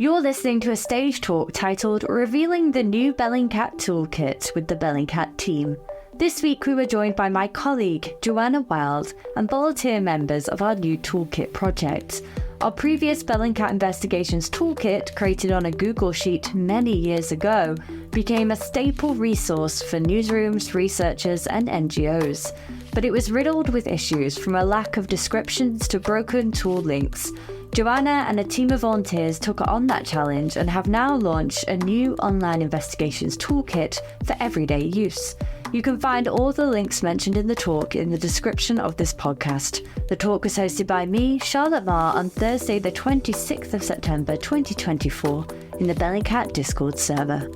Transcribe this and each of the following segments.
You're listening to a stage talk titled Revealing the New Bellingcat Toolkit with the Bellingcat team. This week we were joined by my colleague, Johanna Wild, and volunteer members of our new Toolkit project. Our previous Bellingcat Investigations Toolkit, created on a Google Sheet many years ago, became a staple resource for newsrooms, researchers, and NGOs. But it was riddled with issues, from a lack of descriptions to broken tool links. Johanna and a team of volunteers took on that challenge and have now launched a new online investigations toolkit for everyday use. You can find all the links mentioned in the talk in the description of this podcast. The talk was hosted by me, Charlotte Maher, on Thursday the 26th of September 2024 in the Bellingcat Discord server.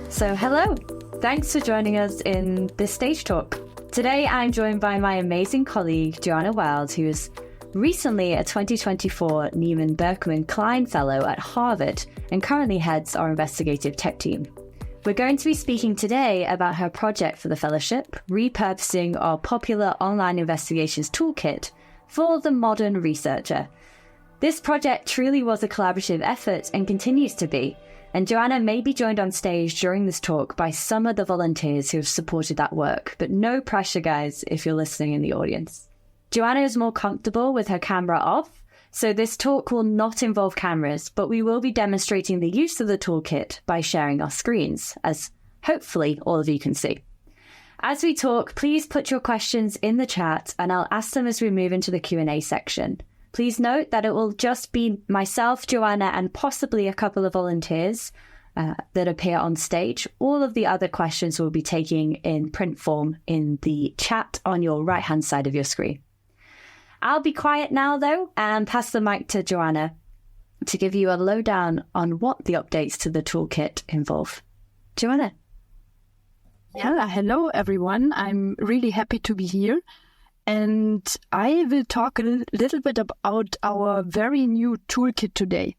So hello, thanks for joining us in this stage talk. Today I'm joined by my amazing colleague Johanna Wild, who is recently a 2024 Nieman Berkman Klein Fellow at Harvard and currently heads our investigative tech team. We're going to be speaking today about her project for the fellowship, repurposing our popular online investigations toolkit for the modern researcher. This project truly was a collaborative effort and continues to be. And Johanna may be joined on stage during this talk by some of the volunteers who have supported that work, but no pressure, guys, if you're listening in the audience. Johanna is more comfortable with her camera off, so this talk will not involve cameras, but we will be demonstrating the use of the toolkit by sharing our screens, as hopefully all of you can see. As we talk, please put your questions in the chat and I'll ask them as we move into the Q&A section. Please note that it will just be myself, Johanna, and possibly a couple of volunteers that appear on stage. All of the other questions we'll be taking in print form in the chat on your right-hand side of your screen. I'll be quiet now, though, and pass the mic to Johanna to give you a lowdown on what the updates to the toolkit involve. Johanna. Yeah, hello, everyone. I'm really happy to be here. And I will talk a little bit about our very new toolkit today.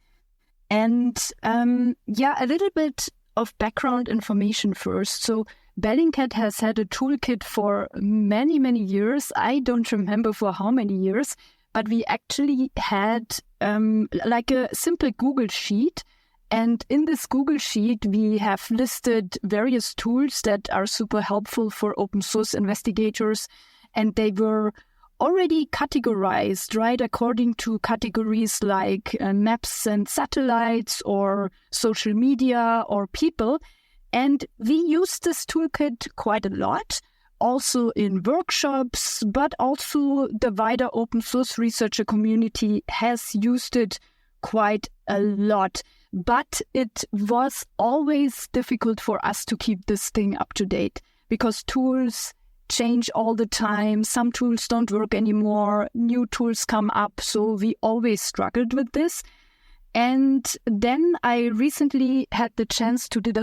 And a little bit of background information first. So Bellingcat has had a toolkit for many, many years. I don't remember for how many years, but we actually had like a simple Google Sheet. And in this Google Sheet, we have listed various tools that are super helpful for open source investigators. And they were already categorized, right, according to categories like maps and satellites or social media or people. And we used this toolkit quite a lot, also in workshops, but also the wider open source researcher community has used it quite a lot. But it was always difficult for us to keep this thing up to date because tools change all the time. Some tools don't work anymore. New tools come up. So we always struggled with this. And then I recently had the chance to do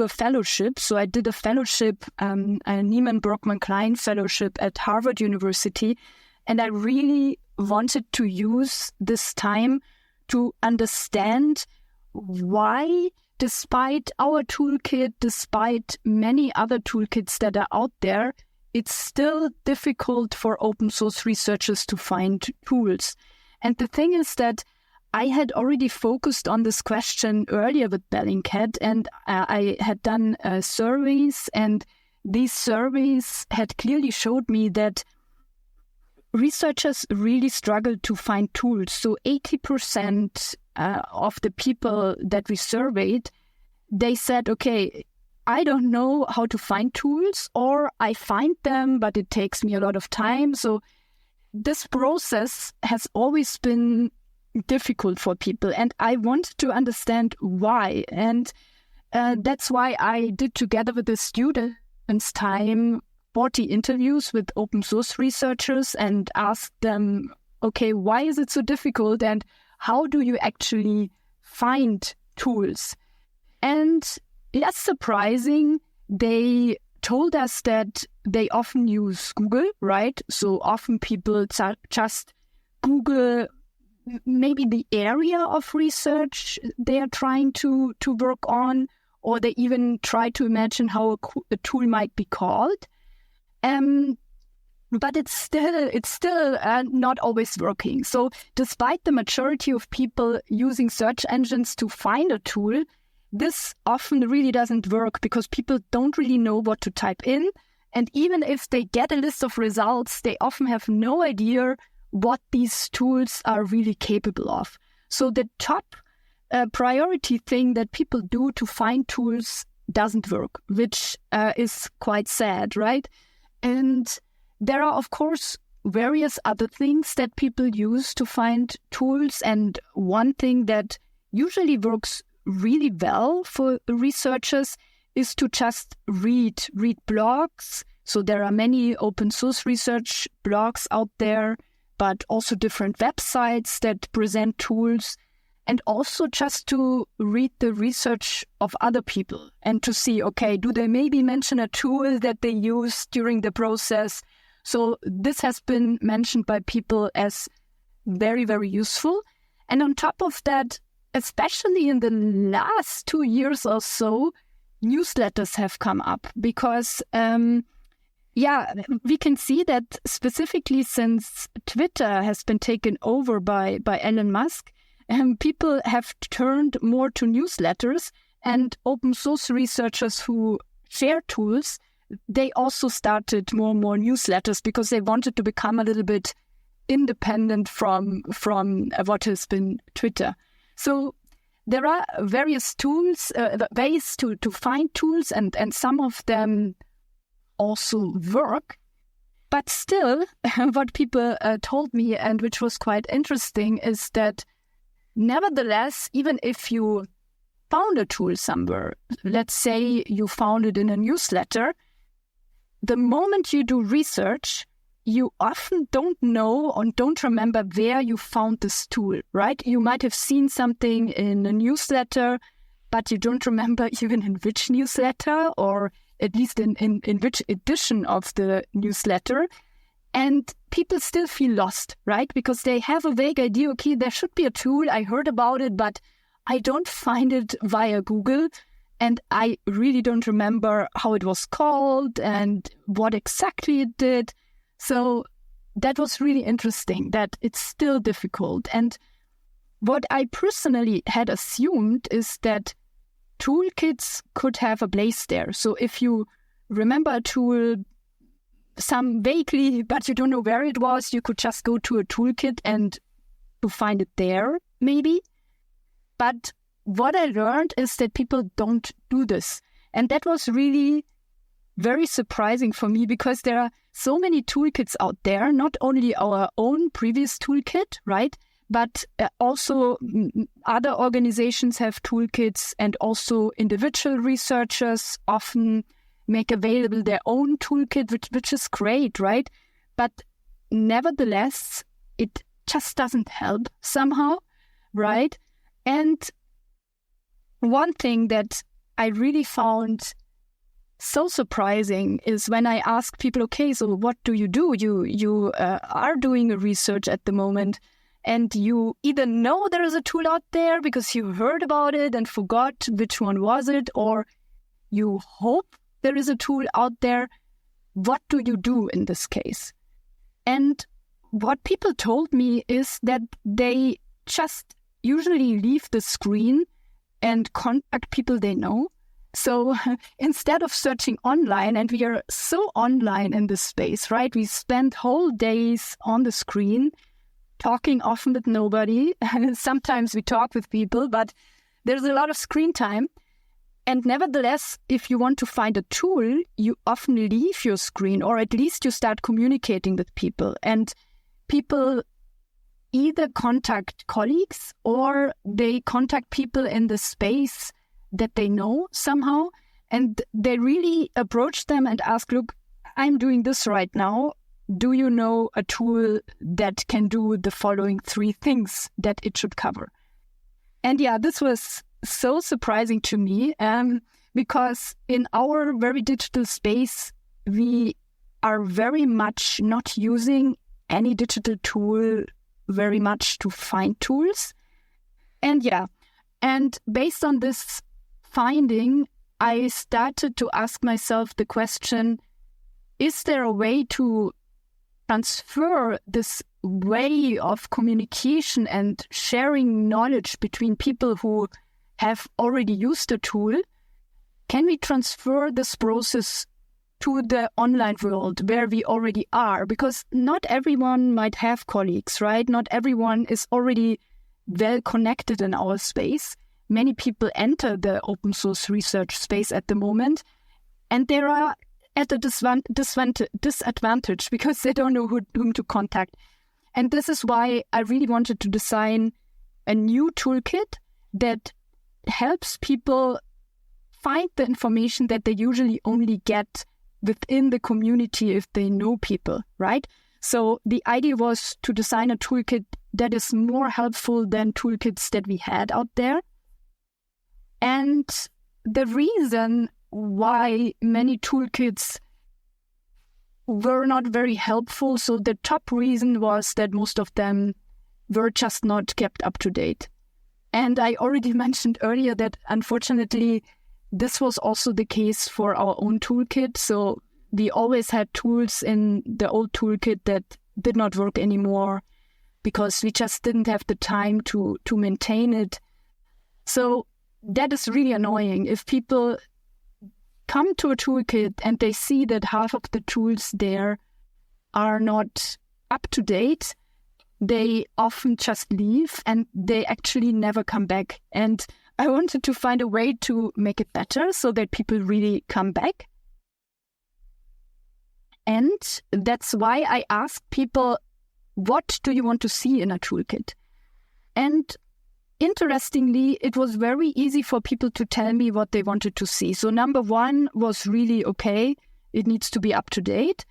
a fellowship. So I did a fellowship, a Nieman Berkman Klein fellowship at Harvard University. And I really wanted to use this time to understand why, despite our toolkit, despite many other toolkits that are out there, it's still difficult for open source researchers to find tools. And the thing is that I had already focused on this question earlier with Bellingcat, and I had done surveys, and these surveys had clearly showed me that researchers really struggle to find tools. So 80% of the people that we surveyed, they said, okay, I don't know how to find tools, or I find them, but it takes me a lot of time. So this process has always been difficult for people. And I wanted to understand why. And that's why I did, together with the students' time, 40 interviews with open source researchers and asked them, okay, why is it so difficult? And how do you actually find tools? And less surprising, they told us that they often use Google, right? So often people just Google maybe the area of research they are trying to work on, or they even try to imagine how a tool might be called. But it's still not always working. So despite the majority of people using search engines to find a tool, this often really doesn't work because people don't really know what to type in. And even if they get a list of results, they often have no idea what these tools are really capable of. So the top priority thing that people do to find tools doesn't work, which is quite sad, right? And there are, of course, various other things that people use to find tools. And one thing that usually works really well for researchers is to just read blogs. So there are many open source research blogs out there, but also different websites that present tools, and also just to read the research of other people and to see, okay, do they maybe mention a tool that they use during the process? So this has been mentioned by people as very, very useful. And on top of that, especially in the last 2 years or so, newsletters have come up because, we can see that specifically since Twitter has been taken over by Elon Musk, people have turned more to newsletters, and open source researchers who share tools, they also started more and more newsletters because they wanted to become a little bit independent from what has been Twitter. So there are various tools, ways to find tools, and some of them also work. But still, what people told me, and which was quite interesting, is that nevertheless, even if you found a tool somewhere, let's say you found it in a newsletter, the moment you do research, you often don't know or don't remember where you found this tool, right? You might have seen something in a newsletter, but you don't remember even in which newsletter, or at least in which edition of the newsletter. And people still feel lost, right? Because they have a vague idea, okay, there should be a tool, I heard about it, but I don't find it via Google. And I really don't remember how it was called and what exactly it did. So that was really interesting, that it's still difficult. And what I personally had assumed is that toolkits could have a place there. So if you remember a tool, some vaguely, but you don't know where it was, you could just go to a toolkit and to find it there, maybe. But what I learned is that people don't do this. And that was really very surprising for me because there are so many toolkits out there, not only our own previous toolkit, right? But also other organizations have toolkits, and also individual researchers often make available their own toolkit, which is great, right? But nevertheless, it just doesn't help somehow, right? And one thing that I really found so surprising is when I ask people, okay, so what do? You are doing a research at the moment, and you either know there is a tool out there because you heard about it and forgot which one was it, or you hope there is a tool out there. What do you do in this case? And what people told me is that they just usually leave the screen and contact people they know. So instead of searching online, and we are so online in this space, right? We spend whole days on the screen, talking often with nobody. Sometimes we talk with people, but there's a lot of screen time. And nevertheless, if you want to find a tool, you often leave your screen, or at least you start communicating with people. And people either contact colleagues or they contact people in the space that they know somehow. And they really approach them and ask, look, I'm doing this right now. Do you know a tool that can do the following 3 things that it should cover? And yeah, this was so surprising to me because in our very digital space, we are very much not using any digital tool very much to find tools. And yeah, and based on this finding, I started to ask myself the question, is there a way to transfer this way of communication and sharing knowledge between people who have already used a tool? Can we transfer this process to the online world where we already are? Because not everyone might have colleagues, right? Not everyone is already well connected in our space. Many people enter the open source research space at the moment, and they are at a disadvantage because they don't know whom to contact. And this is why I really wanted to design a new toolkit that helps people find the information that they usually only get within the community if they know people, right? So the idea was to design a toolkit that is more helpful than toolkits that we had out there. And the reason why many toolkits were not very helpful, so the top reason was that most of them were just not kept up to date. And I already mentioned earlier that unfortunately this was also the case for our own toolkit. So we always had tools in the old toolkit that did not work anymore because we just didn't have the time to maintain it. So that is really annoying. If people come to a toolkit and they see that half of the tools there are not up to date, they often just leave and they actually never come back. And I wanted to find a way to make it better so that people really come back. And that's why I asked people, what do you want to see in a toolkit? And interestingly, it was very easy for people to tell me what they wanted to see. So number one was really, okay, it needs to be up to date.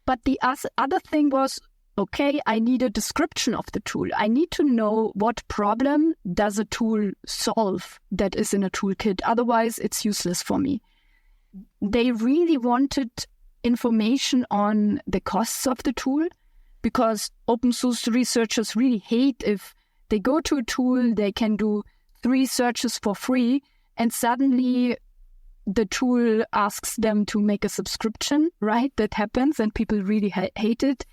But the other thing was, okay, I need a description of the tool. I need to know what problem does a tool solve that is in a toolkit. Otherwise, it's useless for me. They really wanted information on the costs of the tool because open source researchers really hate if they go to a tool, they can do 3 searches for free, and suddenly the tool asks them to make a subscription, right? That happens, and people really hate it.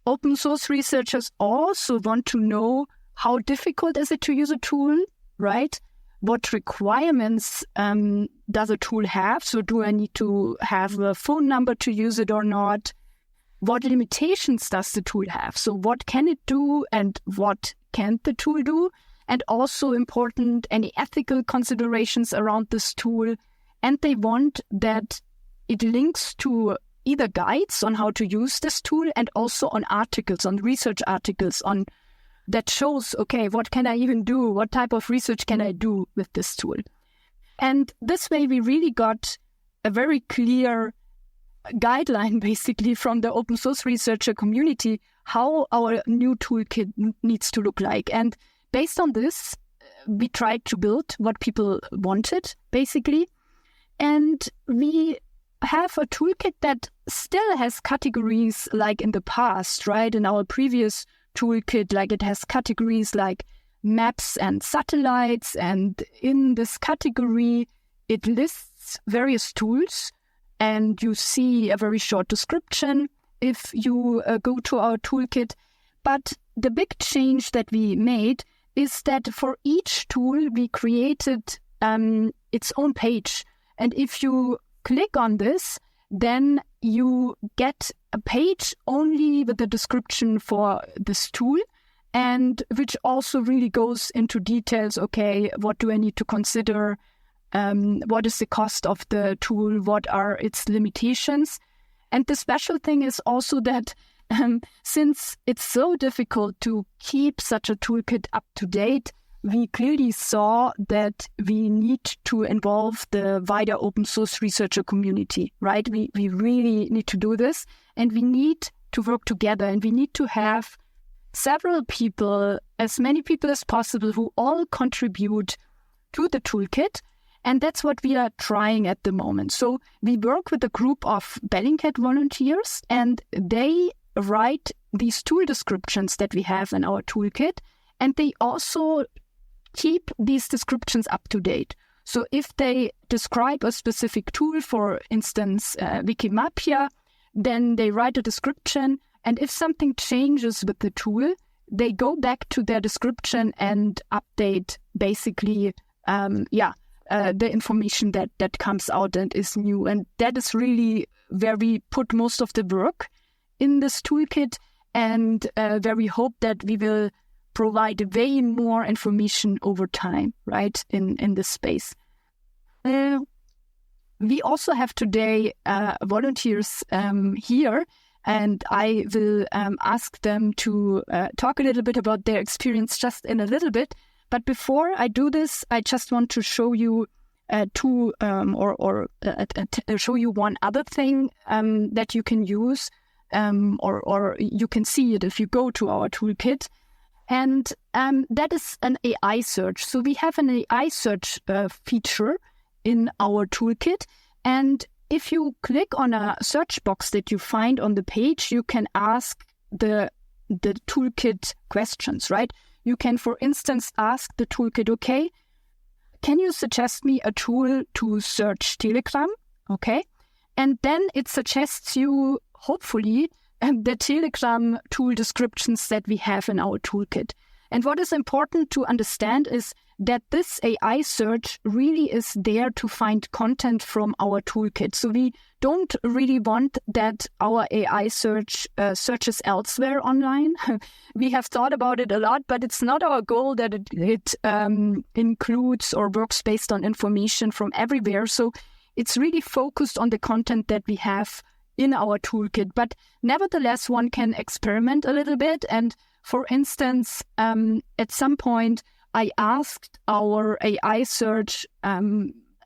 Open source researchers also want to know how difficult is it to use a tool, right? What requirements does a tool have? So do I need to have a phone number to use it or not? What limitations does the tool have? So what can it do and what can't the tool do? And also important, any ethical considerations around this tool. And they want that it links to either guides on how to use this tool and also on articles, on research articles on that shows, okay, what can I even do? What type of research can I do with this tool? And this way we really got a very clear guideline basically from the open source researcher community how our new toolkit needs to look like. And based on this, we tried to build what people wanted basically. And we have a toolkit that still has categories like in the past, right? In our previous toolkit, like it has categories like maps and satellites. And in this category, it lists various tools. And you see a very short description if you go to our toolkit. But the big change that we made is that for each tool, we created its own page. And if you click on this, then you get a page only with the description for this tool, and which also really goes into details. Okay, what do I need to consider? What is the cost of the tool? What are its limitations? And the special thing is also that since it's so difficult to keep such a toolkit up to date, we clearly saw that we need to involve the wider open source researcher community, right? We really need to do this, and we need to work together, and we need to have several people, as many people as possible, who all contribute to the toolkit. And that's what we are trying at the moment. So we work with a group of Bellingcat volunteers, and they write these tool descriptions that we have in our toolkit, and they also keep these descriptions up to date. So if they describe a specific tool, for instance, Wikimapia, then they write a description. And if something changes with the tool, they go back to their description and update basically, the information that comes out and is new. And that is really where we put most of the work in this toolkit, and where we hope that we will provide way more information over time, right, in this space. We also have today volunteers here, and I will ask them to talk a little bit about their experience just in a little bit. But before I do this, I just want to show you show you one other thing that you can use, or you can see it if you go to our toolkit. And that is an AI search. So we have an AI search feature in our toolkit. And if you click on a search box that you find on the page, you can ask the toolkit questions, right? You can, for instance, ask the toolkit, okay, can you suggest me a tool to search Telegram? Okay. And then it suggests you, hopefully, the Telegram tool descriptions that we have in our toolkit. And what is important to understand is that this AI search really is there to find content from our toolkit. So we don't really want that our AI search searches elsewhere online. We have thought about it a lot, but it's not our goal that it includes or works based on information from everywhere. So it's really focused on the content that we have in our toolkit. But nevertheless, one can experiment a little bit. And for instance, at some point, I asked our AI search a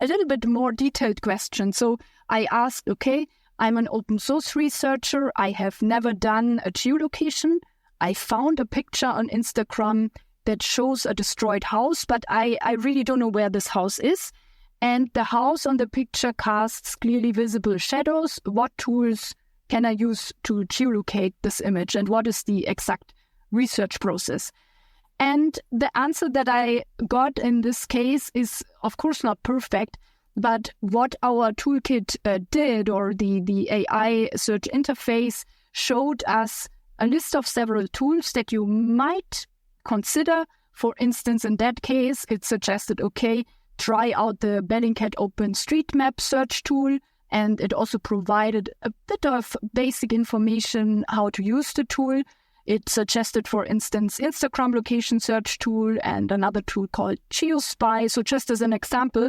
little bit more detailed questions. So I asked, okay, I'm an open source researcher. I have never done a geolocation. I found a picture on Instagram that shows a destroyed house, but I really don't know where this house is. And the house on the picture casts clearly visible shadows. What tools can I use to geolocate this image? And what is the exact research process? And the answer that I got in this case is, of course, not perfect. But what our toolkit did, or the AI search interface, showed us a list of several tools that you might consider. For instance, in that case, it suggested, okay, try out the Bellingcat OpenStreetMap search tool. And it also provided a bit of basic information how to use the tool. It suggested, for instance, Instagram location search tool and another tool called GeoSpy. So just as an example.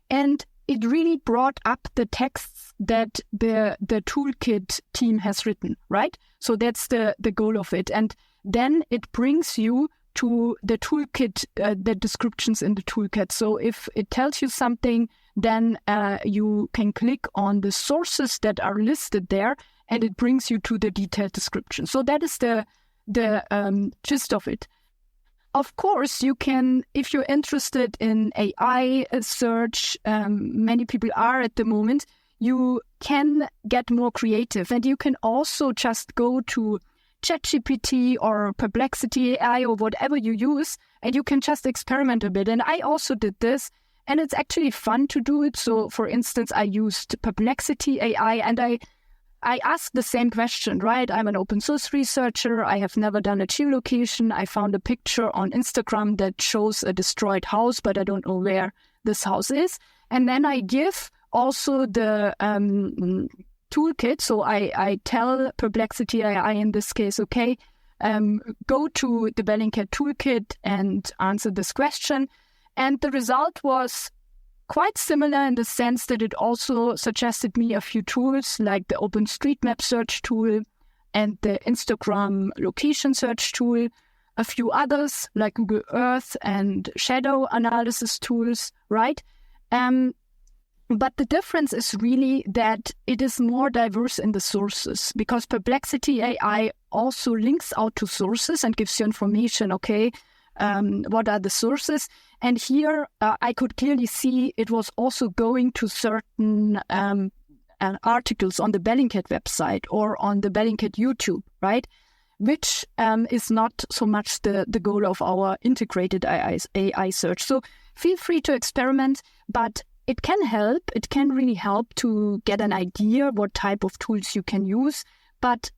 And it really brought up the texts that the toolkit team has written, right? So that's the goal of it. And then it brings you to the toolkit, the descriptions in the toolkit. So if it tells you something, then you can click on the sources that are listed there, and it brings you to the detailed description. So that is the gist of it. Of course, you can, if you're interested in AI search, many people are at the moment, you can get more creative. And you can also just go to ChatGPT or Perplexity AI or whatever you use, and you can just experiment a bit. And I also did this, and it's actually fun to do it. So, for instance, I used Perplexity AI, and I asked the same question, right? I'm an open source researcher. I have never done a geolocation. I found a picture on Instagram that shows a destroyed house, but I don't know where this house is. And then I give also the toolkit. So I tell Perplexity AI in this case, okay, go to the Bellingcat toolkit and answer this question. And the result was quite similar in the sense that it also suggested me a few tools like the OpenStreetMap search tool and the Instagram location search tool, a few others like Google Earth and shadow analysis tools, right? But the difference is really that it is more diverse in the sources, because Perplexity AI also links out to sources and gives you information, okay, what are the sources? And here I could clearly see it was also going to certain articles on the Bellingcat website or on the Bellingcat YouTube, right? Which is not so much the goal of our integrated AI search. So feel free to experiment, but it can help. It can really help to get an idea what type of tools you can use. But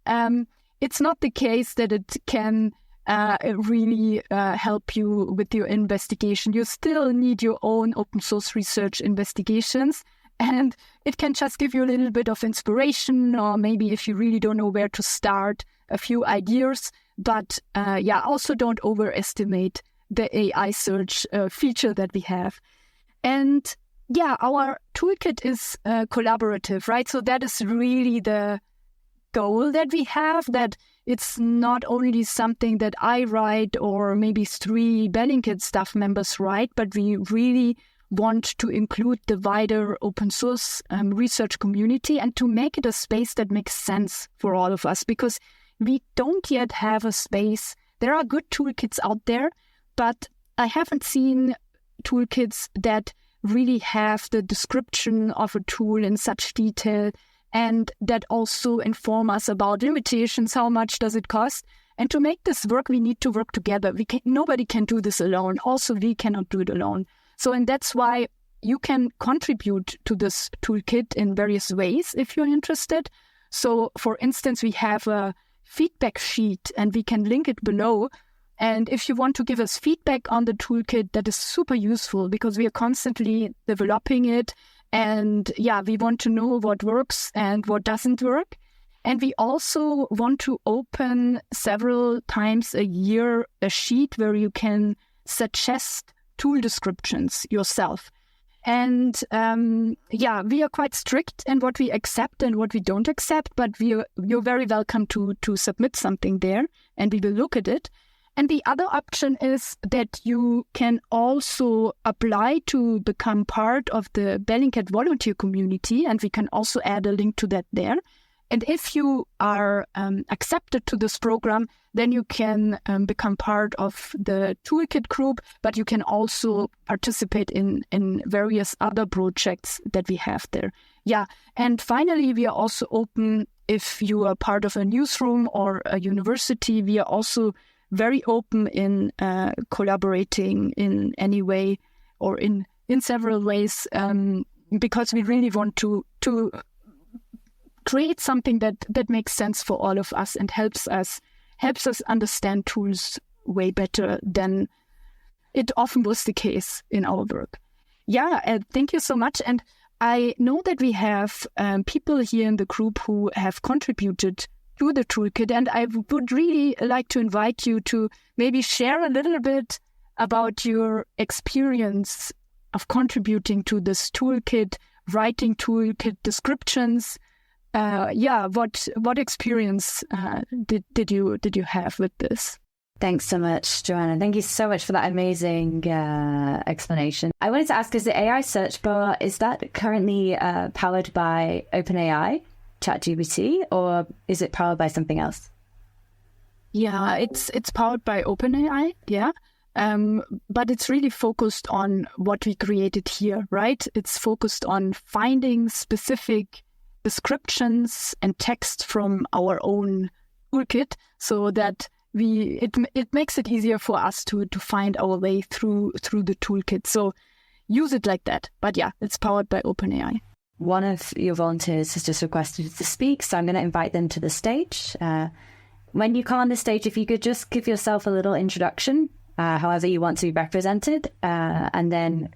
it's not the case that it can really help you with your investigation. You still need your own open source research investigations. And it can just give you a little bit of inspiration, or maybe if you really don't know where to start, a few ideas. But also don't overestimate the AI search feature that we have. And our toolkit is collaborative, right? So that is really the goal that we have, that it's not only something that I write or maybe 3 Bellingcat staff members write, but we really want to include the wider open source research community and to make it a space that makes sense for all of us, because we don't yet have a space. There are good toolkits out there, but I haven't seen toolkits that really have the description of a tool in such detail and that also inform us about limitations, how much does it cost. And to make this work, we need to work together. Nobody can do this alone. Also, we cannot do it alone. So, and that's why you can contribute to this toolkit in various ways if you're interested. So, for instance, we have a feedback sheet and we can link it below. And if you want to give us feedback on the toolkit, that is super useful because we are constantly developing it. And we want to know what works and what doesn't work. And we also want to open several times a year a sheet where you can suggest tool descriptions yourself. And we are quite strict in what we accept and what we don't accept, but you're very welcome to submit something there and we will look at it. And the other option is that you can also apply to become part of the Bellingcat volunteer community, and we can also add a link to that there. And if you are accepted to this program, then you can become part of the Toolkit group, but you can also participate in various other projects that we have there. And finally, we are also open if you are part of a newsroom or a university. We are also very open in collaborating in any way or in several ways because we really want to create something that makes sense for all of us and helps us understand tools way better than it often was the case in our work. Thank you so much. And I know that we have people here in the group who have contributed to the toolkit, and I would really like to invite you to maybe share a little bit about your experience of contributing to this toolkit, writing toolkit descriptions. What experience did you have with this? Thanks so much, Johanna. Thank you so much for that amazing explanation. I wanted to ask, is the AI search bar, is that currently powered by OpenAI, ChatGPT, or is it powered by something else? It's powered by OpenAI, but it's really focused on what we created here, right? It's focused on finding specific descriptions and text from our own toolkit so that it makes it easier for us to find our way through the toolkit. So use it like that. But it's powered by OpenAI. One of your volunteers has just requested to speak, so I'm going to invite them to the stage. When you come on the stage, if you could just give yourself a little introduction, however you want to be represented, and then,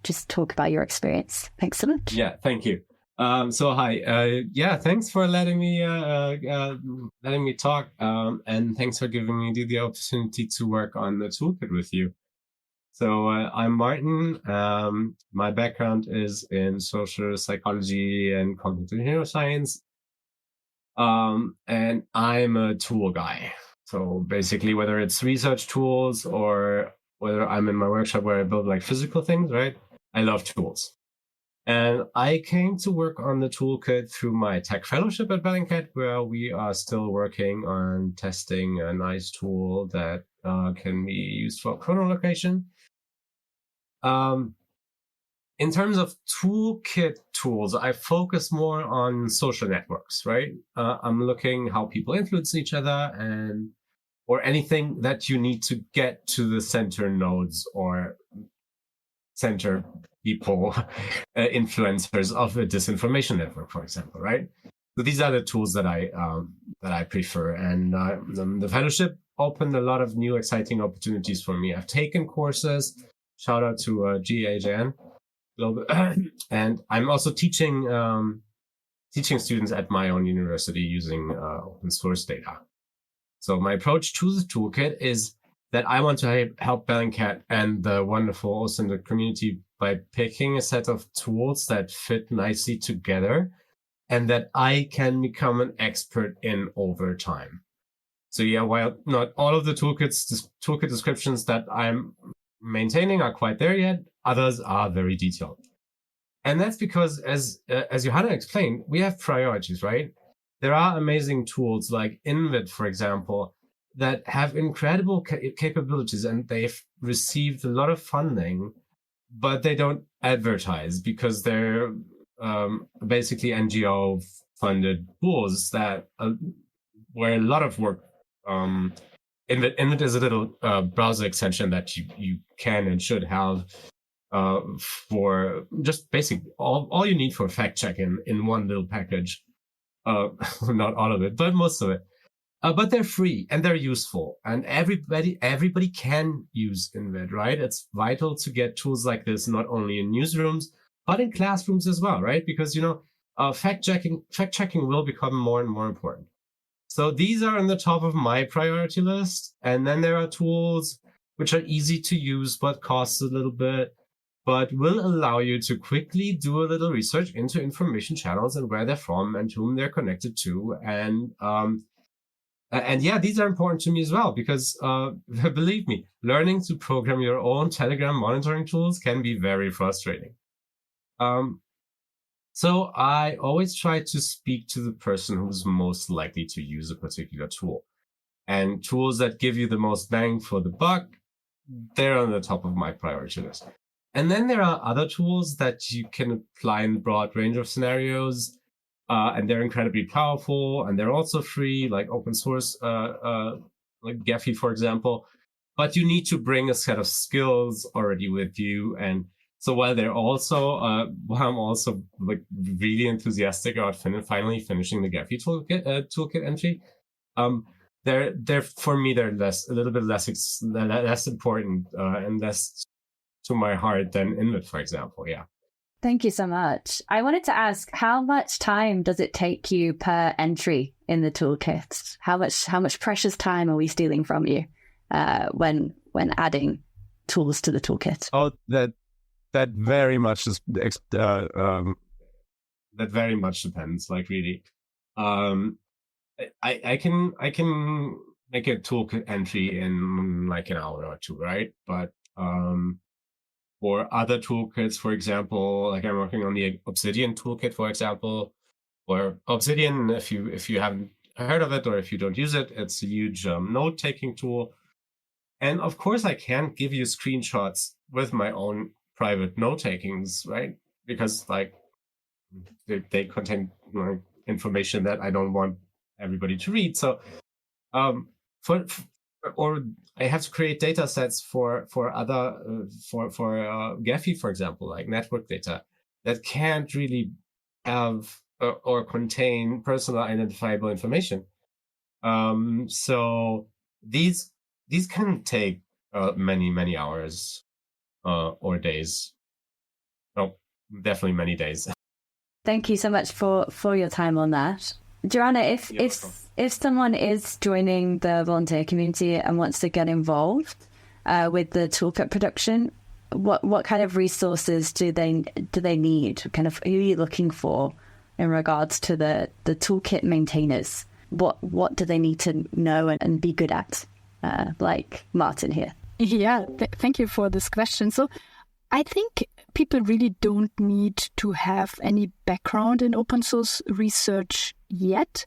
just talk about your experience. Thanks so much. Yeah, thank you. So hi, thanks for letting me talk, and thanks for giving me the opportunity to work on the toolkit with you. So I'm Martin. My background is in social psychology and cognitive neuroscience, and I'm a tool guy. So basically, whether it's research tools or whether I'm in my workshop where I build like physical things, right? I love tools. And I came to work on the toolkit through my tech fellowship at Bellingcat, where we are still working on testing a nice tool that can be used for chronolocation. In terms of toolkit tools, I focus more on social networks, right? I'm looking how people influence each other or anything that you need to get to the center nodes or center people, influencers of a disinformation network, for example, right? So these are the tools that I prefer, and the fellowship opened a lot of new exciting opportunities for me. I've taken courses. Shout out to GAJN Global, and I'm also teaching students at my own university using open source data. So my approach to the toolkit is that I want to help Bellingcat and the wonderful OSINT community by picking a set of tools that fit nicely together and that I can become an expert in over time. So yeah, while not all of the toolkit descriptions that I'm maintaining are quite there yet, others are very detailed. And that's because, as Johanna explained, we have priorities, right? There are amazing tools like InVid, for example, that have incredible capabilities, and they've received a lot of funding, but they don't advertise because they're basically NGO-funded tools that where a lot of work. InVid is a little browser extension that you can and should have for just basic all you need for fact checking in one little package. Not all of it, but most of it. But they're free and they're useful, and everybody can use InVid, right? It's vital to get tools like this not only in newsrooms but in classrooms as well, right? Because fact checking will become more and more important. So these are on the top of my priority list, and then there are tools which are easy to use but cost a little bit, but will allow you to quickly do a little research into information channels and where they're from and whom they're connected to. And yeah, these are important to me as well, because believe me, learning to program your own Telegram monitoring tools can be very frustrating. So I always try to speak to the person who's most likely to use a particular tool. And tools that give you the most bang for the buck, they're on the top of my priority list. And then there are other tools that you can apply in a broad range of scenarios, and they're incredibly powerful, and they're also free, like open source, like Gephi, for example. But you need to bring a set of skills already with you. And so while they're also, while I'm also like really enthusiastic about finally finishing the Gephi toolkit entry, they're for me they're a little bit less important and less to my heart than InVid, for example. Yeah. Thank you so much. I wanted to ask, how much time does it take you per entry in the toolkit? How much precious time are we stealing from you when adding tools to the toolkit? Oh, that very much is that very much depends. Like really, I can make a toolkit entry in like an hour or two, right? But for other toolkits, for example, like I'm working on the Obsidian toolkit, for example, or Obsidian, if you haven't heard of it or if you don't use it, it's a huge note-taking tool. And of course, I can't give you screenshots with my own private note-takings, right? Because like they contain information that I don't want everybody to read. So or I have to create data sets for other for Gephi, for example, like network data that can't really have or contain personal identifiable information. So these can take many hours or days. Oh, definitely many days. Thank you so much for your time on that. Johanna, if someone is joining the volunteer community and wants to get involved with the toolkit production, what kind of resources do they need? Kind of who are you looking for in regards to the toolkit maintainers? What do they need to know and be good at? Like Martin here. Yeah, thank you for this question. So I think people really don't need to have any background in open source research yet,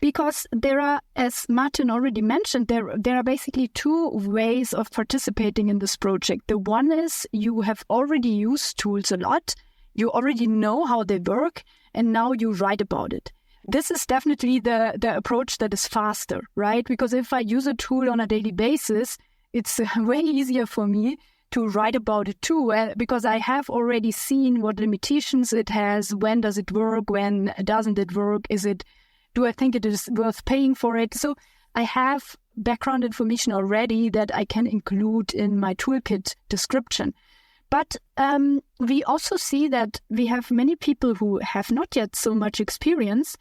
because there are, as Martin already mentioned, there are basically two ways of participating in this project. The one is you have already used tools a lot, you already know how they work, and now you write about it. This is definitely the approach that is faster, right? Because if I use a tool on a daily basis, it's way easier for me to write about it too, because I have already seen what limitations it has. When does it work? When doesn't it work? Do I think it is worth paying for it? So I have background information already that I can include in my toolkit description. But we also see that we have many people who have not yet so much experience,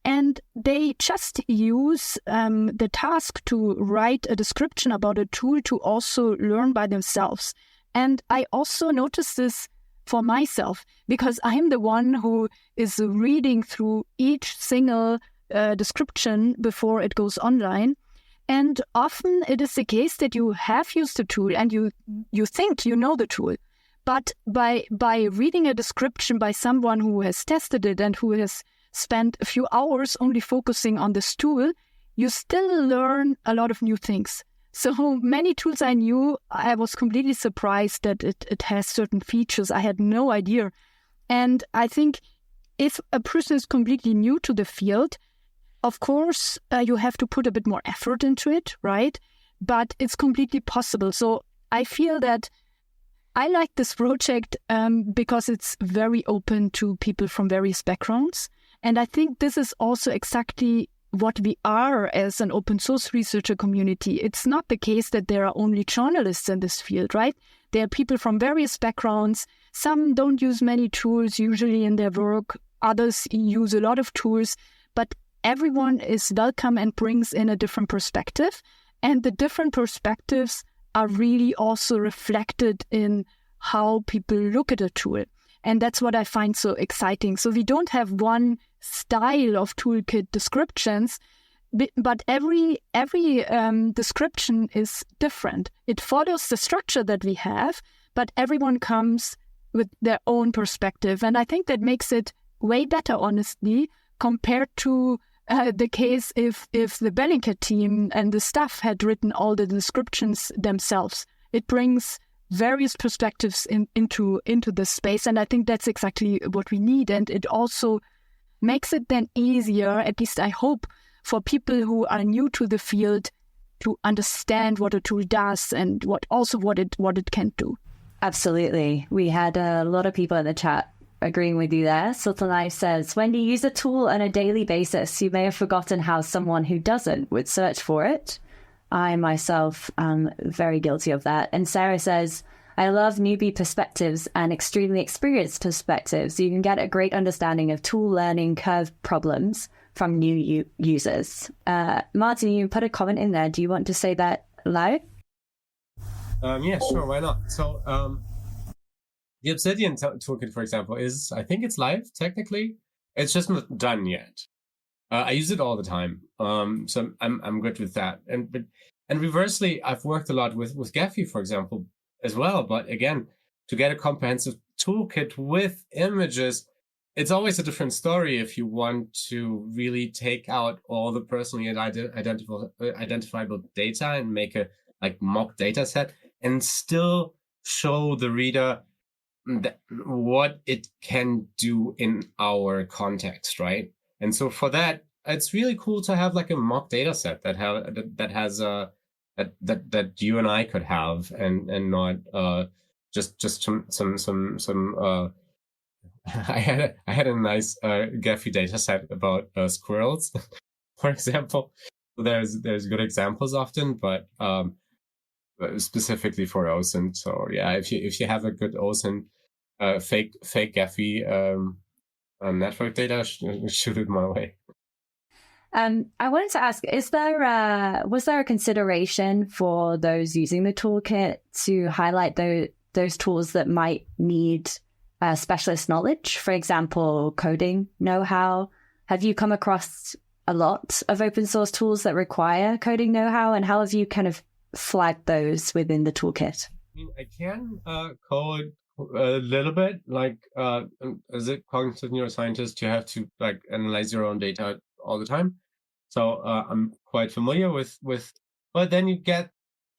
and they just use the task to write a description about a tool to also learn by themselves. And I also notice this for myself, because I'm the one who is reading through each single description before it goes online. And often it is the case that you have used the tool and you think you know the tool. But by reading a description by someone who has tested it and who has spent a few hours only focusing on this tool, you still learn a lot of new things. So many tools I knew, I was completely surprised that it has certain features I had no idea. And I think if a person is completely new to the field, of course, you have to put a bit more effort into it, right? But it's completely possible. So I feel that I like this project because it's very open to people from various backgrounds. And I think this is also exactly what we are as an open source researcher community. It's not the case that there are only journalists in this field, right? There are people from various backgrounds. Some don't use many tools usually in their work. Others use a lot of tools. But everyone is welcome and brings in a different perspective. And the different perspectives are really also reflected in how people look at a tool. And that's what I find so exciting. So we don't have one style of toolkit descriptions, but every description is different. It follows the structure that we have, but everyone comes with their own perspective. And I think that makes it way better, honestly, compared to the case if the Bellingcat team and the staff had written all the descriptions themselves. It brings various perspectives into this space, and I think that's exactly what we need. And it also makes it then easier, at least I hope, for people who are new to the field to understand what a tool does and what it can do. Absolutely. We had a lot of people in the chat agreeing with you there. Sultan Life says, when you use a tool on a daily basis, you may have forgotten how someone who doesn't would search for it. I myself am very guilty of that. And Sarah says, I love newbie perspectives and extremely experienced perspectives. You can get a great understanding of tool learning curve problems from new users. Martin, you put a comment in there. Do you want to say that loud? Yeah, sure. Why not? So the Obsidian toolkit, for example, I think it's live technically. It's just not done yet. I use it all the time. So I'm good with that. And reversely, I've worked a lot with Gephi, for example, as well. But again, to get a comprehensive toolkit with images, it's always a different story if you want to really take out all the personally identifiable data and make a mock data set and still show the reader what it can do in our context, right? And so for that, it's really cool to have a mock data set that has that you and I could have, and not just some. I had a nice Gephi data set about squirrels, for example. There's good examples often, but specifically for OSINT. So yeah, if you have a good OSINT fake Gephi network data, shoot it my way. I wanted to ask, was there a consideration for those using the toolkit to highlight those tools that might need specialist knowledge? For example, coding know-how. Have you come across a lot of open source tools that require coding know-how, and how have you kind of flagged those within the toolkit? I can code a little bit. As a cognitive neuroscientist, you have to analyze your own data all the time. So I'm quite familiar with, but then you get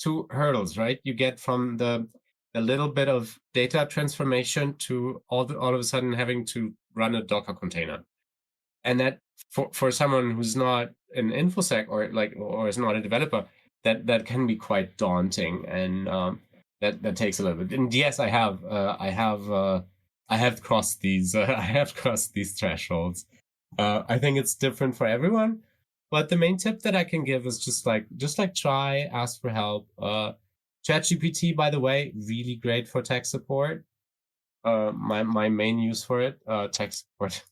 to hurdles, right? You get from the little bit of data transformation to all of a sudden having to run a Docker container. And that for someone who's not an InfoSec or is not a developer, that can be quite daunting. And that takes a little bit. And yes, I have crossed these thresholds. I think it's different for everyone, but the main tip that I can give is just try, ask for help. ChatGPT, by the way, really great for tech support. My main use for it, tech support.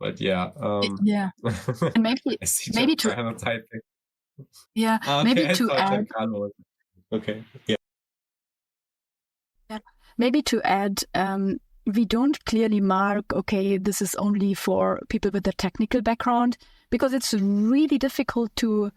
But yeah, yeah, and maybe to typing. Yeah, Okay, maybe to add. Okay, yeah. Yeah, maybe to add, we don't clearly mark, okay, this is only for people with a technical background, because it's really difficult to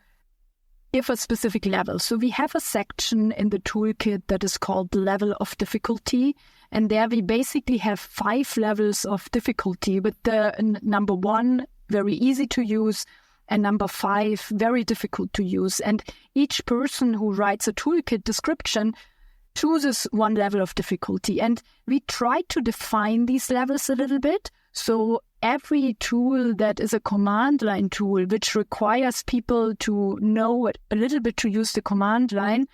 give a specific level. So we have a section in the toolkit that is called level of difficulty. And there we basically have 5 levels of difficulty, with the number 1, very easy to use, and number 5, very difficult to use. And each person who writes a toolkit description chooses one level of difficulty. And we try to define these levels a little bit. So every tool that is a command line tool, which requires people to know a little bit to use the command line,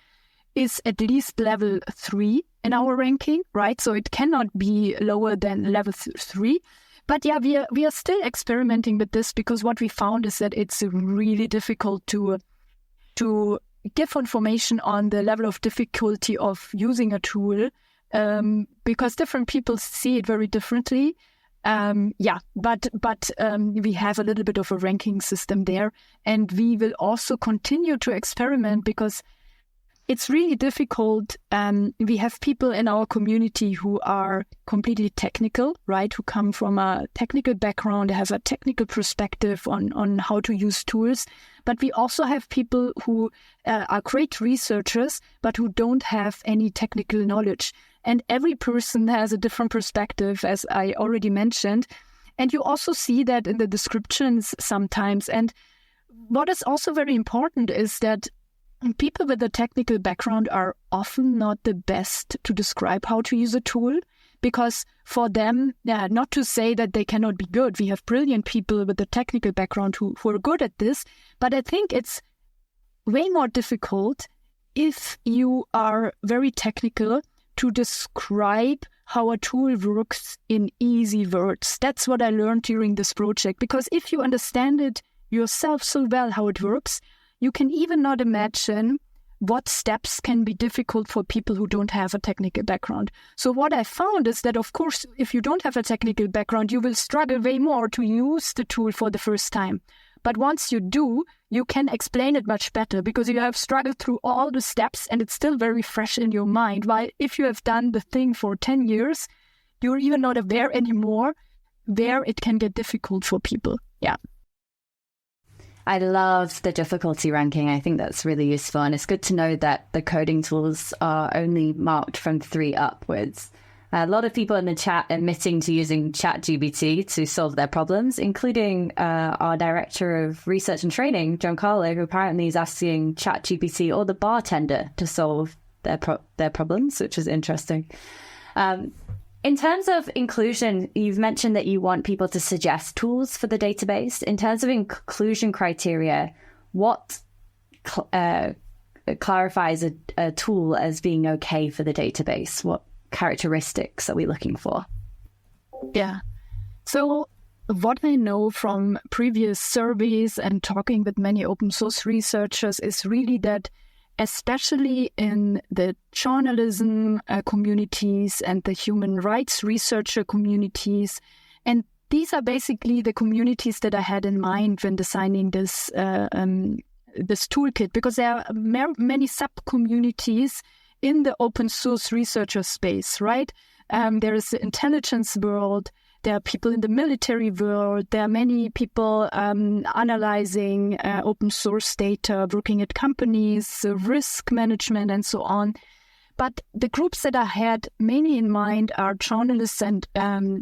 is at least level 3 in our ranking, right? So it cannot be lower than level 3. But yeah, we are still experimenting with this, because what we found is that it's really difficult to give information on the level of difficulty of using a tool, because different people see it very differently. But we have a little bit of a ranking system there, and we will also continue to experiment, because it's really difficult. We have people in our community who are completely technical, right? Who come from a technical background, have a technical perspective on how to use tools. But we also have people who are great researchers, but who don't have any technical knowledge. And every person has a different perspective, as I already mentioned. And you also see that in the descriptions sometimes. And what is also very important is that people with a technical background are often not the best to describe how to use a tool, because for them, not to say that they cannot be good. We have brilliant people with a technical background who are good at this, but I think it's way more difficult if you are very technical to describe how a tool works in easy words. That's what I learned during this project, because if you understand it yourself so well how it works, you can even not imagine what steps can be difficult for people who don't have a technical background. So what I found is that, of course, if you don't have a technical background, you will struggle way more to use the tool for the first time. But once you do, you can explain it much better, because you have struggled through all the steps and it's still very fresh in your mind. While if you have done the thing for 10 years, you're even not aware anymore where it can get difficult for people. Yeah. I love the difficulty ranking. I think that's really useful. And it's good to know that the coding tools are only marked from 3 upwards. A lot of people in the chat admitting to using ChatGPT to solve their problems, including our Director of Research and Training, Giancarlo, who apparently is asking ChatGPT or the bartender to solve their problems, which is interesting. In terms of inclusion, you've mentioned that you want people to suggest tools for the database. In terms of inclusion criteria, what clarifies a tool as being okay for the database? What characteristics are we looking for? Yeah. So what I know from previous surveys and talking with many open source researchers is really that, especially in the journalism communities and the human rights researcher communities. And these are basically the communities that I had in mind when designing this toolkit, because there are many sub-communities in the open source researcher space, right? There is the intelligence world, there are people in the military world, there are many people analyzing open source data, working at companies, risk management, and so on. But the groups that I had mainly in mind are journalists and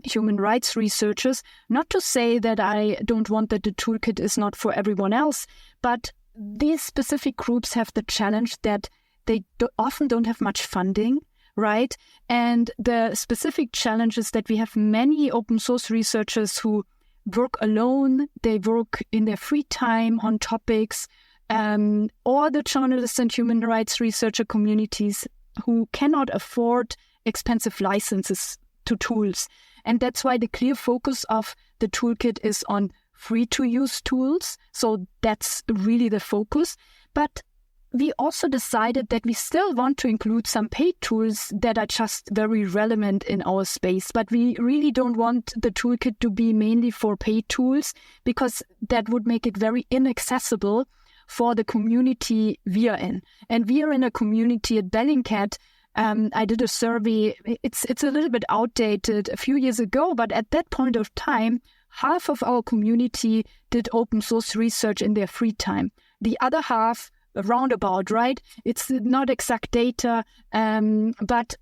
human rights researchers. Not to say that I don't want that the toolkit is not for everyone else, but these specific groups have the challenge that they often don't have much funding, right? And the specific challenge is that we have many open source researchers who work alone. They work in their free time on topics or the journalists and human rights researcher communities who cannot afford expensive licenses to tools. And that's why the clear focus of the toolkit is on free-to-use tools. So that's really the focus. But we also decided that we still want to include some paid tools that are just very relevant in our space. But we really don't want the toolkit to be mainly for paid tools, because that would make it very inaccessible for the community we are in. And we are in a community at Bellingcat. I did a survey. It's a little bit outdated a few years ago, but at that point of time, half of our community did open source research in their free time. The other half, roundabout, right? It's not exact data, but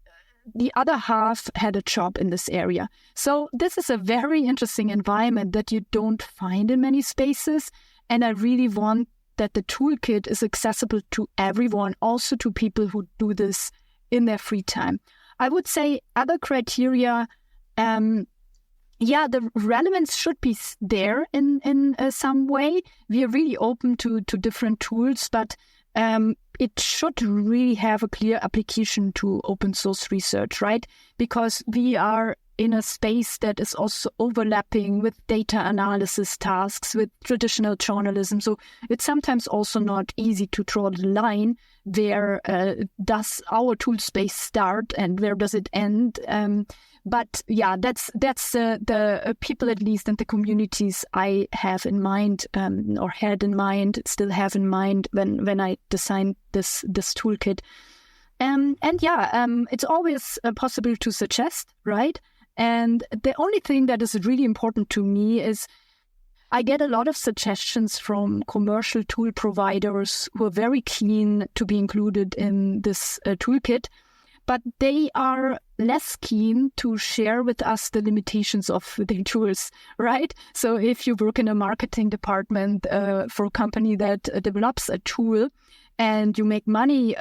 the other half had a job in this area. So this is a very interesting environment that you don't find in many spaces. And I really want that the toolkit is accessible to everyone, also to people who do this in their free time. I would say other criteria, the relevance should be there in some way. We are really open to different tools, but it should really have a clear application to open source research, right? Because we are in a space that is also overlapping with data analysis tasks, with traditional journalism. So it's sometimes also not easy to draw the line. Where does our tool space start and where does it end? But yeah, that's the people, at least, and the communities I have in mind, or had in mind, still have in mind when I designed this toolkit. It's always possible to suggest, right? And the only thing that is really important to me is I get a lot of suggestions from commercial tool providers who are very keen to be included in this toolkit, but they are less keen to share with us the limitations of the tools, right? So if you work in a marketing department for a company that develops a tool and you make money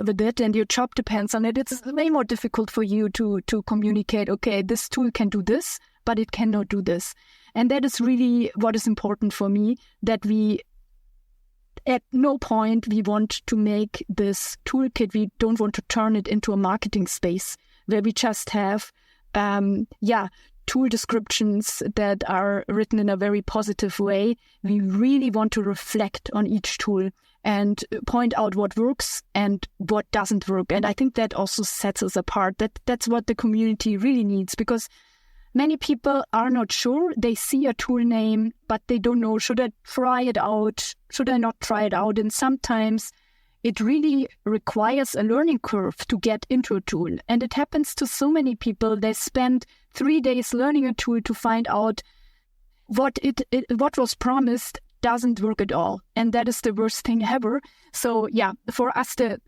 with it and your job depends on it, it's way more difficult for you to communicate, okay, this tool can do this, but it cannot do this. And that is really what is important for me, that we, at no point we want to make this toolkit, we don't want to turn it into a marketing space where we just have, tool descriptions that are written in a very positive way. We really want to reflect on each tool and point out what works and what doesn't work. And I think that also sets us apart. That's what the community really needs, because many people are not sure. They see a tool name, but they don't know, should I try it out? Should I not try it out? And sometimes it really requires a learning curve to get into a tool. And it happens to so many people. They spend 3 days learning a tool to find out what was promised doesn't work at all. And that is the worst thing ever. So yeah, for us, the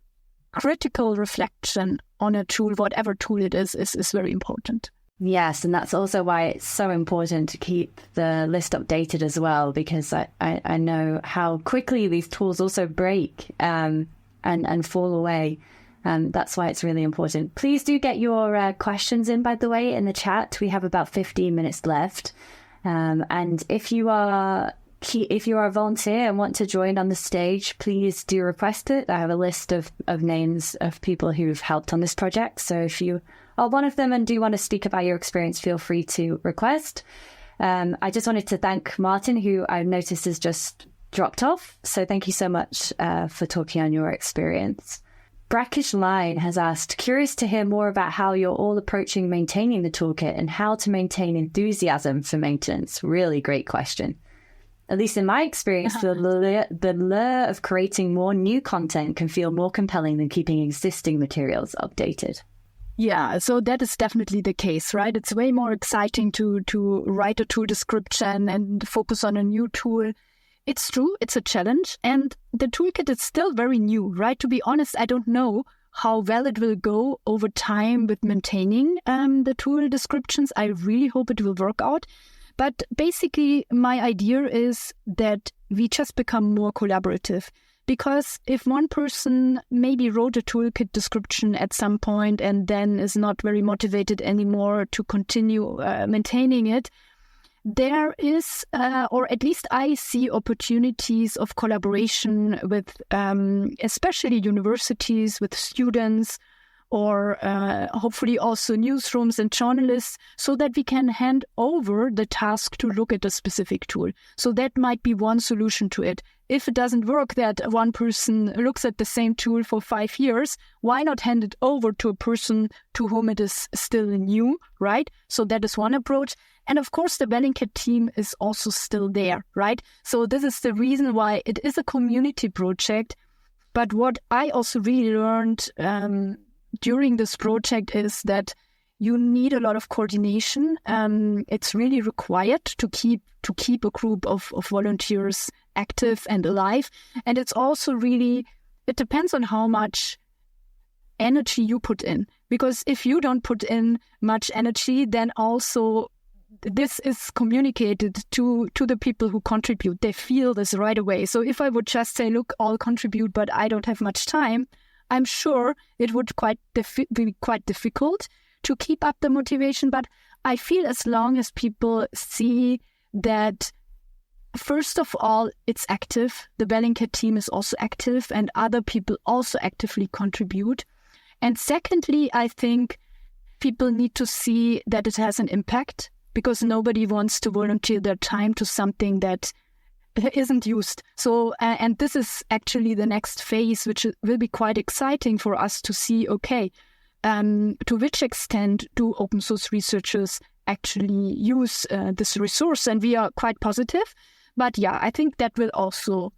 critical reflection on a tool, whatever tool it is very important. Yes, and that's also why it's so important to keep the list updated as well, because I know how quickly these tools also break and fall away. And that's why it's really important. Please do get your questions in, by the way, in the chat. We have about 15 minutes left. And if you are a volunteer and want to join on the stage, please do request it. I have a list of names of people who've helped on this project. So if you are one of them and do want to speak about your experience, feel free to request. I just wanted to thank Martin, who I've noticed has just dropped off. So thank you so much for talking on your experience. Brackish Line has asked, curious to hear more about how you're all approaching maintaining the toolkit and how to maintain enthusiasm for maintenance. Really great question. At least in my experience, the lure of creating more new content can feel more compelling than keeping existing materials updated. Yeah, so that is definitely the case, right? It's way more exciting to write a tool description and focus on a new tool. It's true, it's a challenge, and the toolkit is still very new, right? To be honest, I don't know how well it will go over time with maintaining the tool descriptions. I really hope it will work out. But basically, my idea is that we just become more collaborative. Because if one person maybe wrote a toolkit description at some point and then is not very motivated anymore to continue maintaining it, there is, or at least I see opportunities of collaboration with especially universities, with students, or hopefully also newsrooms and journalists, so that we can hand over the task to look at a specific tool. So that might be one solution to it. If it doesn't work that one person looks at the same tool for 5 years, why not hand it over to a person to whom it is still new, right? So that is one approach. And of course, the Bellingcat team is also still there, right? So this is the reason why it is a community project. But what I also really learned during this project is that you need a lot of coordination. It's really required to keep a group of volunteers active and alive. And it's also really, it depends on how much energy you put in. Because if you don't put in much energy, then also this is communicated to the people who contribute. They feel this right away. So if I would just say, look, I'll contribute, but I don't have much time, I'm sure it would be quite difficult to keep up the motivation. But I feel as long as people see that, first of all, it's active, the Bellingcat team is also active, and other people also actively contribute. And secondly, I think people need to see that it has an impact, because nobody wants to volunteer their time to something that isn't used. So, and this is actually the next phase, which will be quite exciting for us to see, okay, to which extent do open source researchers actually use this resource? And we are quite positive. But yeah, I think that will also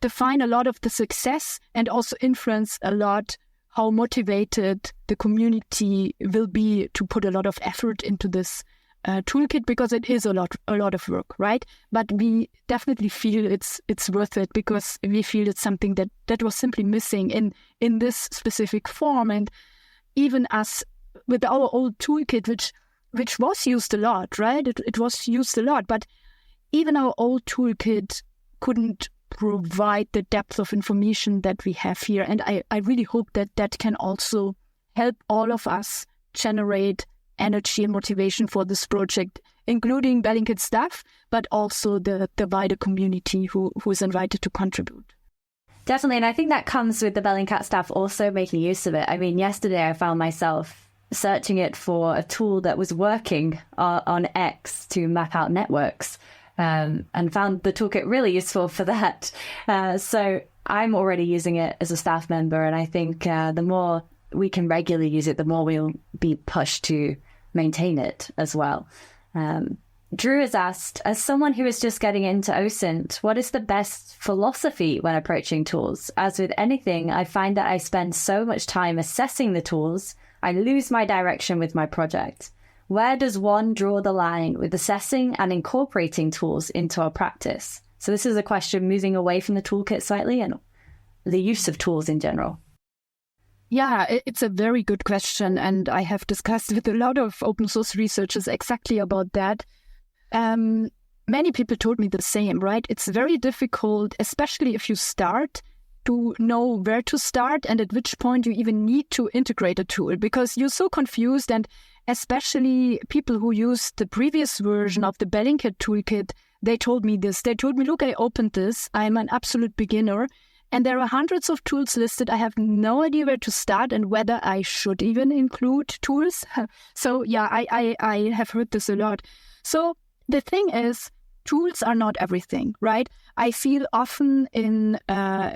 define a lot of the success and also influence a lot how motivated the community will be to put a lot of effort into this toolkit, because it is a lot of work, right? But we definitely feel it's worth it, because we feel it's something that was simply missing in this specific form. And even us with our old toolkit, which was used a lot, right? It was used a lot, but even our old toolkit couldn't provide the depth of information that we have here. And I really hope that can also help all of us generate energy and motivation for this project, including Bellingcat staff, but also the wider community who is invited to contribute. Definitely, and I think that comes with the Bellingcat staff also making use of it. I mean, yesterday I found myself searching it for a tool that was working on X to map out networks, and found the toolkit really useful for that. So I'm already using it as a staff member, and I think the more we can regularly use it, the more we'll be pushed to maintain it as well. Drew has asked, as someone who is just getting into OSINT, what is the best philosophy when approaching tools? As with anything, I find that I spend so much time assessing the tools, I lose my direction with my project. Where does one draw the line with assessing and incorporating tools into our practice? So this is a question moving away from the toolkit slightly and the use of tools in general. Yeah, it's a very good question. And I have discussed with a lot of open source researchers exactly about that. Many people told me the same, right? It's very difficult, especially if you start, to know where to start and at which point you even need to integrate a tool, because you're so confused. And especially people who used the previous version of the Bellingcat toolkit, they told me this. They told me, look, I opened this. I'm an absolute beginner. And there are hundreds of tools listed. I have no idea where to start and whether I should even include tools. So yeah, I have heard this a lot. So the thing is, tools are not everything, right? I feel often in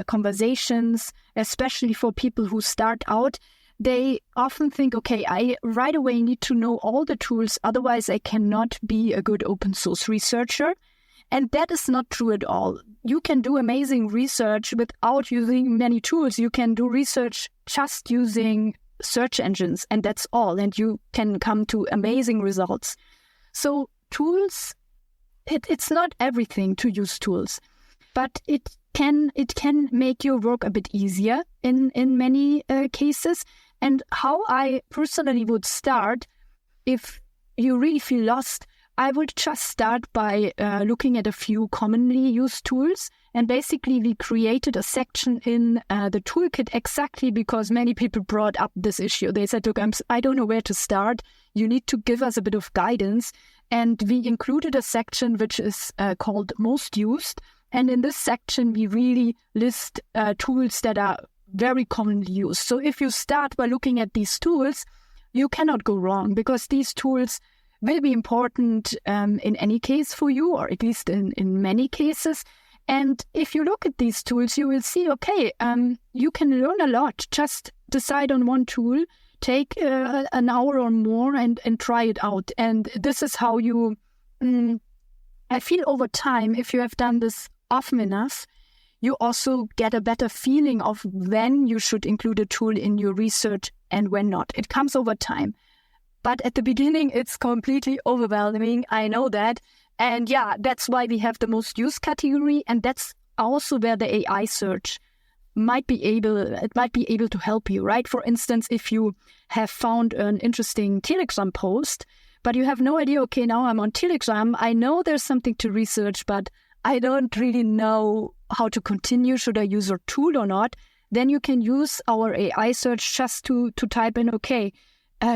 conversations, especially for people who start out, they often think, okay, I right away need to know all the tools, otherwise I cannot be a good open source researcher. And that is not true at all. You can do amazing research without using many tools. You can do research just using search engines, and that's all. And you can come to amazing results. So tools, it's not everything to use tools, but it can make your work a bit easier in many cases. And how I personally would start, if you really feel lost, I would just start by looking at a few commonly used tools. And basically, we created a section in the toolkit exactly because many people brought up this issue. They said, look, I don't know where to start. You need to give us a bit of guidance. And we included a section which is called Most Used. And in this section, we really list tools that are very commonly used. So if you start by looking at these tools, you cannot go wrong, because these tools will be important in any case for you, or at least in many cases. And if you look at these tools, you will see, okay, you can learn a lot. Just decide on one tool, take an hour or more and try it out. And this is how you, I feel over time, if you have done this often enough, you also get a better feeling of when you should include a tool in your research and when not. It comes over time. But at the beginning, it's completely overwhelming. I know that. And yeah, that's why we have the most used category. And that's also where the AI search might be able to help you, right? For instance, if you have found an interesting Telegram post, but you have no idea, okay, now I'm on Telegram, I know there's something to research, but I don't really know how to continue. Should I use a tool or not? Then you can use our AI search just to type in, okay,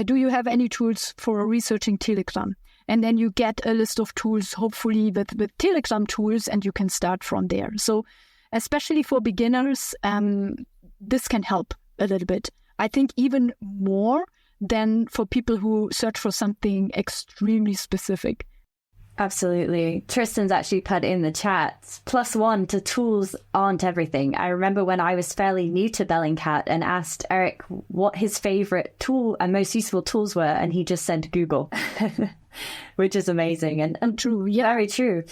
do you have any tools for researching Telegram? And then you get a list of tools, hopefully with Telegram tools, and you can start from there. So especially for beginners, this can help a little bit. I think even more than for people who search for something extremely specific. Absolutely. Tristan's actually put in the chat, +1 to tools aren't everything. I remember when I was fairly new to Bellingcat and asked Eric what his favorite tool and most useful tools were, and he just said Google, which is amazing and True, yeah. Very true.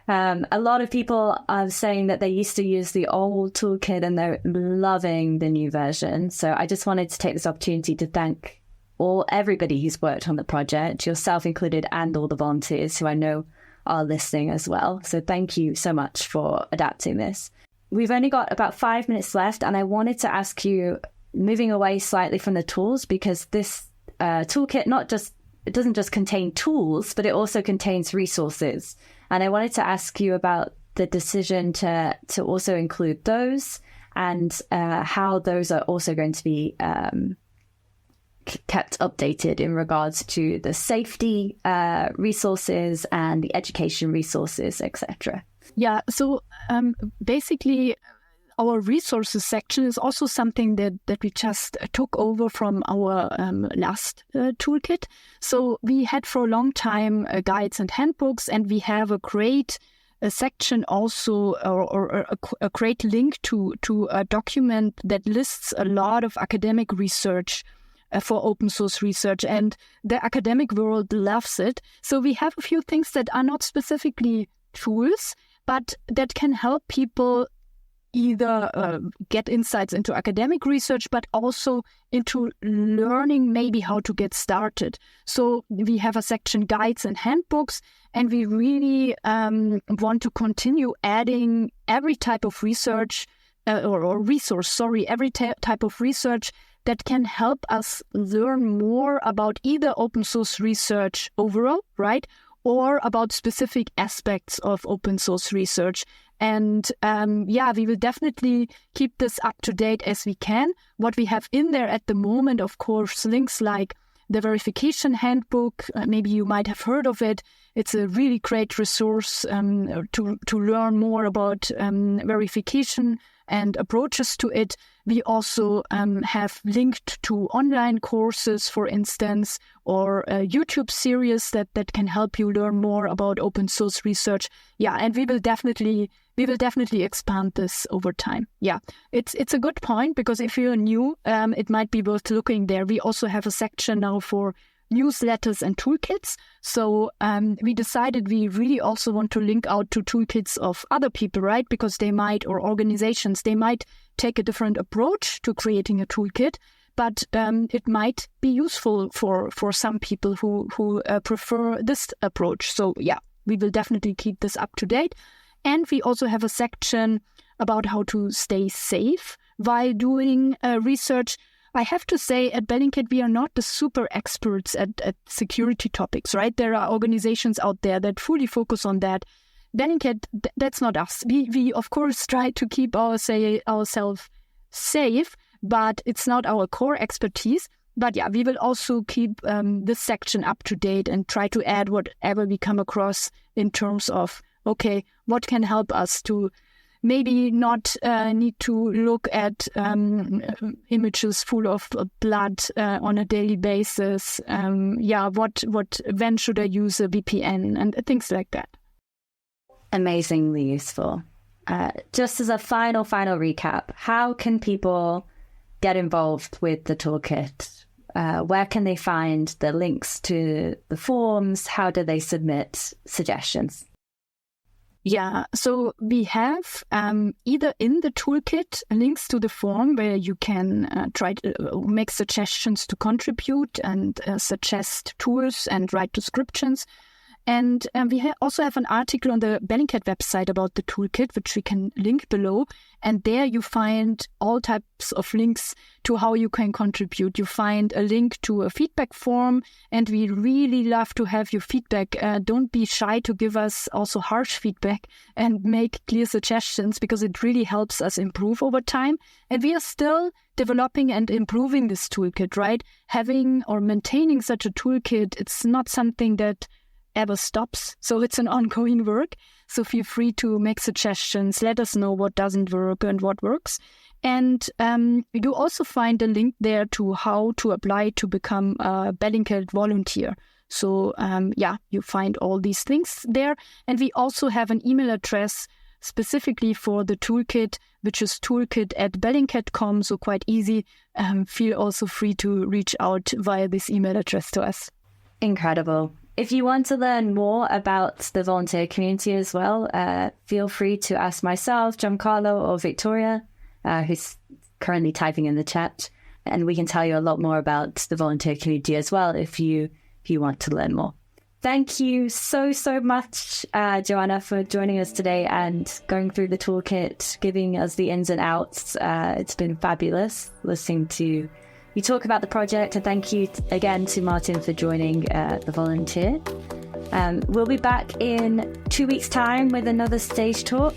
A lot of people are saying that they used to use the old toolkit and they're loving the new version. So I just wanted to take this opportunity to thank everybody who's worked on the project, yourself included, and all the volunteers who I know are listening as well. So thank you so much for adapting this. We've only got about 5 minutes left, and I wanted to ask you, moving away slightly from the tools, because this toolkit it doesn't just contain tools, but it also contains resources. And I wanted to ask you about the decision to also include those and how those are also going to be kept updated in regards to the safety resources and the education resources, etc. Yeah, so basically our resources section is also something that we just took over from our last toolkit. So we had for a long time guides and handbooks, and we have a great section also, or a great link to a document that lists a lot of academic research for open source research, and the academic world loves it. So we have a few things that are not specifically tools, but that can help people either get insights into academic research, but also into learning maybe how to get started. So we have a section guides and handbooks, and we really want to continue adding every type of research every type of research that can help us learn more about either open source research overall, right? Or about specific aspects of open source research. And we will definitely keep this up to date as we can. What we have in there at the moment, of course, links like the verification handbook. Maybe you might have heard of it. It's a really great resource to learn more about verification and approaches to it. We also have linked to online courses, for instance, or a YouTube series that can help you learn more about open source research. Yeah, and we will definitely expand this over time. Yeah, it's a good point, because if you're new, it might be worth looking there. We also have a section now for newsletters and toolkits. So we decided we really also want to link out to toolkits of other people, right? Because or organizations, they might take a different approach to creating a toolkit, but it might be useful for some people who prefer this approach. So yeah, we will definitely keep this up to date. And we also have a section about how to stay safe while doing research. I have to say, at Bellingcat, we are not the super experts at security topics, right? There are organizations out there that fully focus on that. Bellingcat, that's not us. We of course try to keep ourselves safe, but it's not our core expertise. But yeah, we will also keep this section up to date and try to add whatever we come across in terms of, okay, what can help us to maybe not need to look at images full of blood on a daily basis. When should I use a VPN and things like that. Amazingly useful. Just as a final recap, how can people get involved with the toolkit? Where can they find the links to the forms? How do they submit suggestions? Yeah, so we have either in the toolkit links to the form where you can try to make suggestions to contribute and suggest tools and write descriptions. And we also have an article on the Bellingcat website about the toolkit, which we can link below. And there you find all types of links to how you can contribute. You find a link to a feedback form, and we really love to have your feedback. Don't be shy to give us also harsh feedback and make clear suggestions, because it really helps us improve over time. And we are still developing and improving this toolkit, right? Having or maintaining such a toolkit, it's not something that ever stops. So it's an ongoing work. So feel free to make suggestions. Let us know what doesn't work and what works. And you also find a link there to how to apply to become a Bellingcat volunteer. So you find all these things there. And we also have an email address specifically for the toolkit, which is toolkit@bellingcat.com. So quite easy. Feel also free to reach out via this email address to us. Incredible. If you want to learn more about the volunteer community as well, feel free to ask myself, Giancarlo, or Victoria, who's currently typing in the chat, and we can tell you a lot more about the volunteer community as well if you want to learn more. Thank you so much, Johanna, for joining us today and going through the toolkit, giving us the ins and outs. It's been fabulous listening to you talk about the project, and thank you again to Martin for joining the volunteer. We'll be back in 2 weeks' time with another stage talk.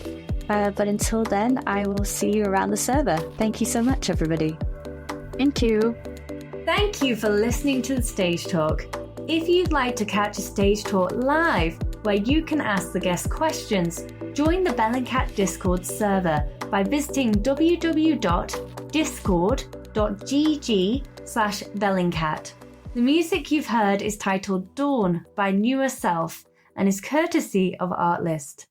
But until then, I will see you around the server. Thank you so much, everybody. Thank you. Thank you for listening to the Stage Talk. If you'd like to catch a Stage Talk live, where you can ask the guest questions, join the Bellingcat Discord server by visiting www.discord.gg/Bellingcat. The music you've heard is titled Dawn by Newer Self and is courtesy of Artlist.